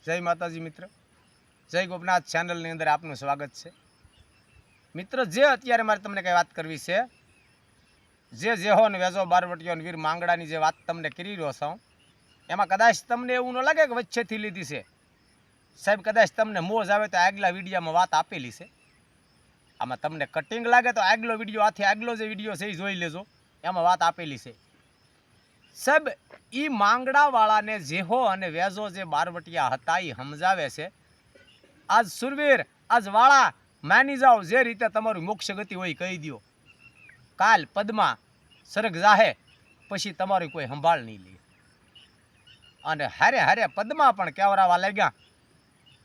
જય માતાજી મિત્ર, જય ગોપનાથ ચેનલની અંદર આપનું સ્વાગત છે. મિત્ર, જે અત્યારે મારે તમને કંઈ વાત કરવી છે, જે જેહો ને વેજો બારવટીયો ને વીર માંગડાની જે વાત તમને કરી રહ્યો છું, એમાં કદાચ તમને એવું ન લાગે કે વચ્ચેથી લીધી છે. સાહેબ, કદાચ તમને મોજ આવે તો આગલા વિડીયોમાં વાત આપેલી છે. આમાં તમને કટિંગ લાગે તો આગલો વિડીયો, આથી આગલો જે વિડીયો છે એ જોઈ લેજો, એમાં વાત આપેલી છે. સાહેબ, એ માંગડાવાળાને જેહો અને વેજો જે બારવટિયા હતા એ સમજાવે છે, આજ સુરવીર, આજ વાળા માની જાઓ, જે રીતે તમારું મોક્ષ ગતિ હોય કહી દો. કાલ પદમાં સરગ જાહે પછી તમારી કોઈ સંભાળ નહીં લે. અને હારે હારે પદમાં પણ કહેવરાવા લાગ્યા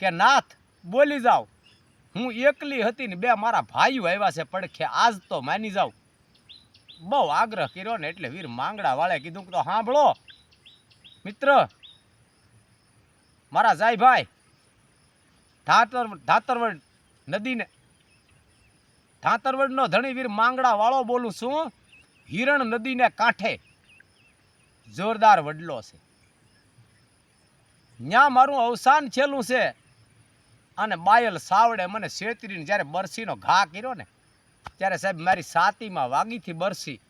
કે નાથ બોલી જાઓ, હું એકલી હતી ને બે મારા ભાઈઓ આવ્યા છે પડખે, આજ તો માની જાઓ. બહુ આગ્રહ કર્યો ને એટલે વીર માંગડા વાળે કીધું કે તો સાંભળો મિત્ર, મારા જાય ભાઈ, ધાતરવડ નદીને, ધાતરવડનો ધણી વીર માંગડા વાળો બોલું છું. હિરણ નદીને કાંઠે જોરદાર વડલો છે, ન્યા મારું અવસાન છેલ્લું છે. અને બાયલ સાવડે મને શેતરીને જ્યારે બરસીનો ઘા કર્યો ને, ત્યારે સાહેબ મારી છાતીમાં વાગીથી બરસી,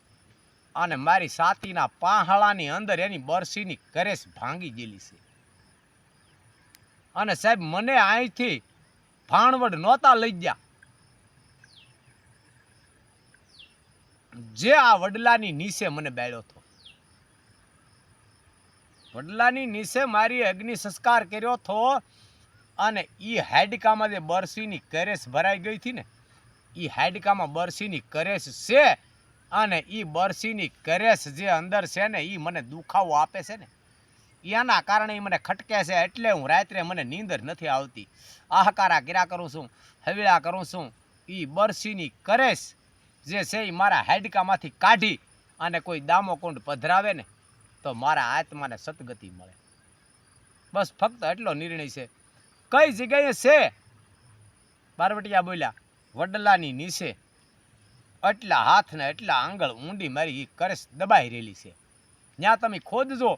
અને મારી છાતીના પાંહળાની અંદર એની બરસીની કરેસ ભાંગી ગયેલી છે. અને સાહેબ મને અહીંથી ભાણવડ નહોતા લઈ ગયા, જે આ વડલાની નીચે મને બેળ્યો હતો. વડલાની નીચે મારી અગ્નિ સંસ્કાર કર્યો હતો. અને એ હાડકામાં જે બરસીની કરેસ ભરાઈ ગઈ હતી ને, એ હાડકામાં બરસીની કરેસ છે. અને એ બરસીની કરેસ જે અંદર છે ને, એ મને દુખાવો આપે છે ને, એના કારણે એ મને ખટકે છે. એટલે હું રાત્રે મને નીંદર નથી આવતી, આહકારા કર્યા કરું છું, હવીળા કરું છું. એ બરસીની કરેસ જે છે એ મારા હાડકામાંથી કાઢી અને કોઈ દામોકુંડ પધરાવે ને તો મારા આત્માને સદગતિ મળે. બસ ફક્ત એટલો નિર્ણય છે. કઈ જગ્યાએ છે? બારવટિયા બોલ્યા, વડલાની નીચે એટલા હાથ ને એટલા આંગળ ઊંડી મારી એ કરેસ દબાઈ રહેલી છે. ત્યાં તમે ખોદજો,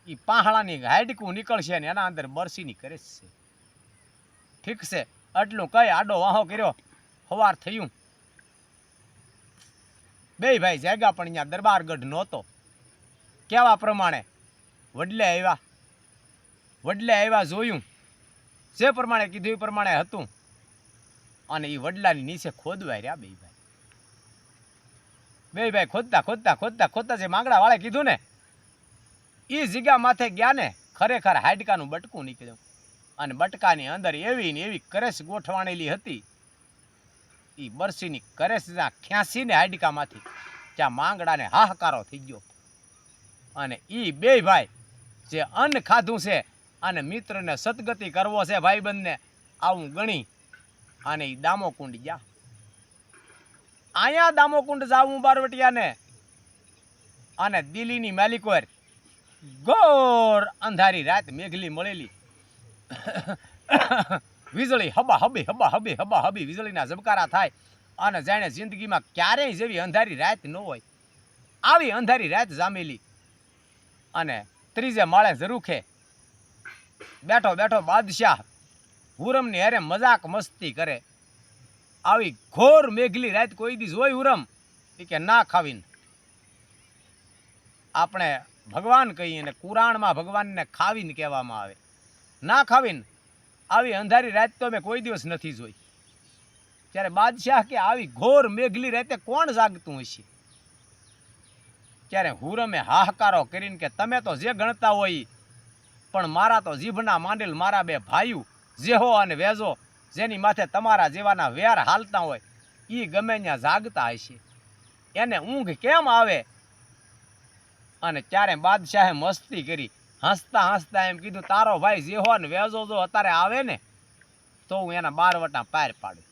એ પાંહળાની હાડકું નીકળશે ને એના અંદર બરસીની કરેસ છે. ઠીક છે, આટલું કઈ આડો વાહો કર્યો. સવાર થયું, બે ભાઈ જાગ્યા, પણ અહીંયા દરબારગઢ નહોતો. કેવા પ્રમાણે વડલે આવ્યા, જોયું, જે પ્રમાણે કીધું એ પ્રમાણે હતું. અને એ વડલાની નીચે ખોદવા રહ્યા બે ભાઈ ખોદતા જે માંગડા વાળે કીધું ને, એ જગ્યા માથે ગયા ને, ખરેખર હાડકાનું બટકું નીકળ્યું. અને બટકાની અંદર એવી ને એવી કરેસ ગોઠવાણેલી હતી. એ બરસીની કરેસ જ્યાં ખ્યાસી ને હાડકામાંથી, ત્યાં માંગડાને હાહાકારો થઈ ગયો. અને એ બે ભાઈ જે અન્ન ખાધું છે અને મિત્રને સદગતિ કરવો છે ભાઈબંધને, આવું ગણી અને એ દામોકુંડ ગયા. અહીંયા દામોકુંડ જાવું બારવટિયાને, અને દિલ્હીની માલિકોર ગોર અંધારી રાત મેઘલી મળેલી. વીજળી હબા હબી વીજળીના ઝબકારા થાય. અને જાણે જિંદગીમાં ક્યારેય જેવી અંધારી રાત ન હોય, આવી અંધારી રાત જામેલી. અને ત્રીજે માળે ઝરૂખે બેઠો બાદશાહ હુરમની હારે મજાક મસ્તી કરે. આવી ઘોર મેઘલી રાત કોઈ દી જોઈ હુરમ? એ કે ના ખાવીને. આપણે ભગવાન કહીએ ને કુરાણમાં ભગવાનને ખાવીને કહેવામાં આવે. ના ખાવીને આવી અંધારી રાત તો મેં કોઈ દિવસ નથી જોઈ. ત્યારે બાદશાહ કે આવી ઘોર મેઘલી રાતે કોણ જાગતું હશે? ત્યારે હુરમે હાહાકારો કરીને કે તમે તો જે ગણતા હોય, પણ મારા તો જીભના માંડેલ મારા બે ભાઈઓ જેહો અને વેજો, જેની માથે તમારા જેવાના વેર હાલતા હોય, એ ગમે ત્યાં જાગતા હશે. એને ઊંઘ કેમ આવે? અને ત્યારે બાદશાહે મસ્તી કરી, હસતા એમ કીધું, તારો ભાઈ જેહો ને વેજો જો અત્યારે આવે ને તો હું એના બારવટા પાર પાડું.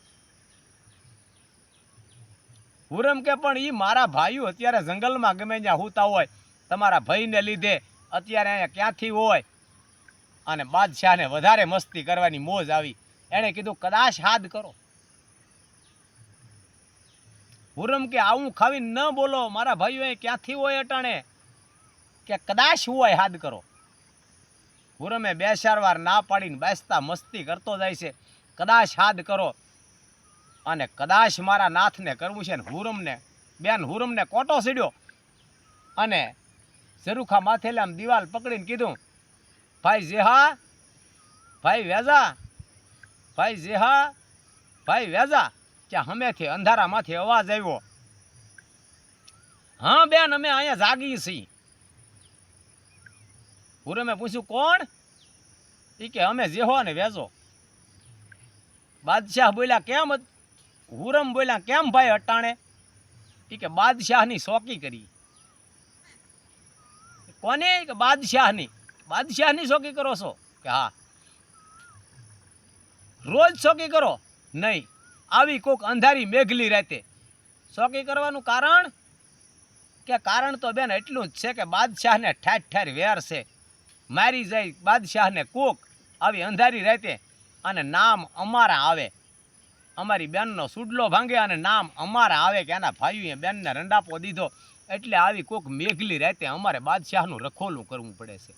હુરમ કે પણ એ મારા ભાઈઓ અત્યારે જંગલમાં ગમે ત્યાં હોતા હોય, તમારા ભાઈને લીધે અત્યારે અહીંયા ક્યાંથી હોય? અને બાદશાહને વધારે મસ્તી કરવાની મોજ આવી. એણે કીધું કદાચ હાદ કરો. હુરમ કે આવું ખાવી ન બોલો, મારા ભાઈઓ ક્યાંથી હોય અટાણે? કે કદાચ હોય હાદ કરો. હુરમે બે ચાર વાર ના પાડીને બેસતા મસ્તી કરતો જાય છે. કદાચ હાદ કરો અને કદાચ મારા નાથને કરવું છે ને હુરમને કોટો સીડ્યો અને ઝરૂખા માથેલે આમ દિવાલ પકડીને કીધું, ભાઈ જેહા, ભાઈ વેજા, ભાઈ જેહા, ભાઈ વેજા, કે હમેથી અંધારામાંથી અવાજ આવ્યો. હા બેન, અમે અહીંયા જાગી છીએ. હુરમે પૂછ્યું કોણ? એ કે અમે જેહો ને વેજો. બાદશાહ બોલ્યા કેમ? હુરમ બોલ્યા કેમ ભાઈ અટાણે? એ કે બાદશાહની શોકી કરી. કોને? કે બાદશાહની. બાદશાહની શોકી કરો છો? કે હા. રોજ શોકી કરો? નહીં, આવી કોક અંધારી મેઘલી રાતે. શોકી કરવાનું કારણ? કે કારણ તો બેન એટલું જ છે કે બાદશાહને ઠેર ઠેર વેર છે. મારી જાય બાદશાહને કોક આવી અંધારી રાતે અને નામ અમારા આવે, અમારી બેનનો સુડલો ભાંગે અને નામ અમારા આવે કે એના ભાઈઓએ બેનને રંડાપો દીધો, એટલે આવી કોક મેઘલી રાતે અમારે બાદશાહનું રખોલું કરવું પડે છે.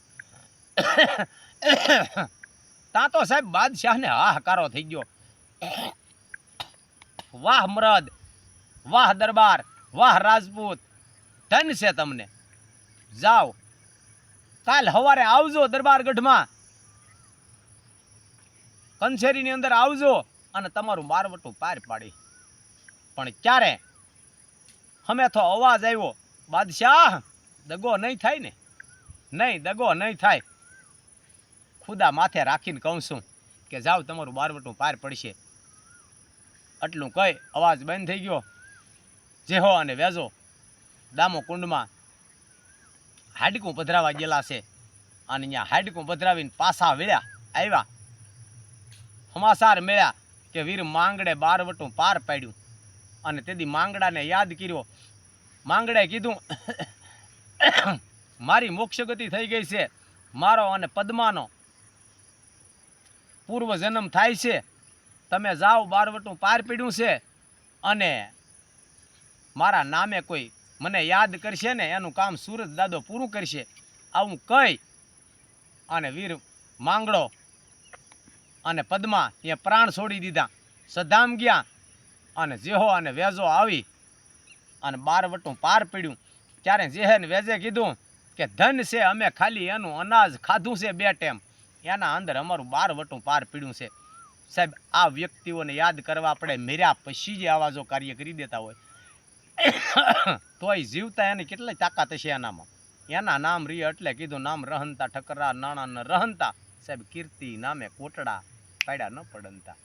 તા તો સાહેબ બાદશાહને હાહાકારો થઈ ગયો. વાહ મરદ, વાહ દરબાર, વાહ રાજપૂત, ધન છે તમને. જાઓ કાલ સવારે આવજો દરબારગઢમાં, કંછેરીની અંદર આવજો અને તમારું બારવટું પાર પાડી. પણ ક્યારે? અમે તો અવાજ આવ્યો. બાદશાહ દગો નહીં થાય ને? નહીં, દગો નહીં થાય. ખુદા માથે રાખીને કહું છું કે જાઓ તમારું બારવટું પાર પડશે. આટલું કહી અવાજ બંધ થઈ ગયો. જેહો અને વેજો દામો કુંડમાં હાડકું પધરાવા ગયેલા છે અને અહીંયા હાડકું પધરાવીને પાછા વળ્યા આવ્યા. સમાચાર મળ્યા કે વીર માંગડે બારવટું પાર પાડ્યું. અને તેથી માંગડાને યાદ કર્યો. માંગડાએ કીધું, મારી મોક્ષગતિ થઈ ગઈ છે, મારો અને પદ્માનો પૂર્વ જન્મ થાય છે. તમે જાઓ, બારવટું પાર પડ્યું છે અને મારા નામે કોઈ મને યાદ કરશે ને એનું કામ સુરત દાદો પૂરું કરશે. આવું કહી અને વીર માંગડો અને પદ્મા એ પ્રાણ છોડી દીધા. સધામ ગયા અને જેહો અને વેજો આવી અને બારવટું પાર પડ્યું. ત્યારે જેહે ને વેજે કીધું કે ધન છે, અમે ખાલી એનું અનાજ ખાધું છે 2 ટાઈમ, એના અંદર અમારું બારવટું પાર પડ્યું છે. સાહેબ આ વ્યક્તિઓને યાદ કરવા પડે. મેર્યા પછી જ આવા જો કાર્ય કરી દેતા હોય તોય જીવતા એની કેટલી તાકાત હશે એનામાં. એના નામ રી એટલે કીધું નામ રહનતા ઠકરા નાણા ન રહનતા. સાહેબ કીર્તિ નામે કોટડા પાડ્યા ન પડનતા.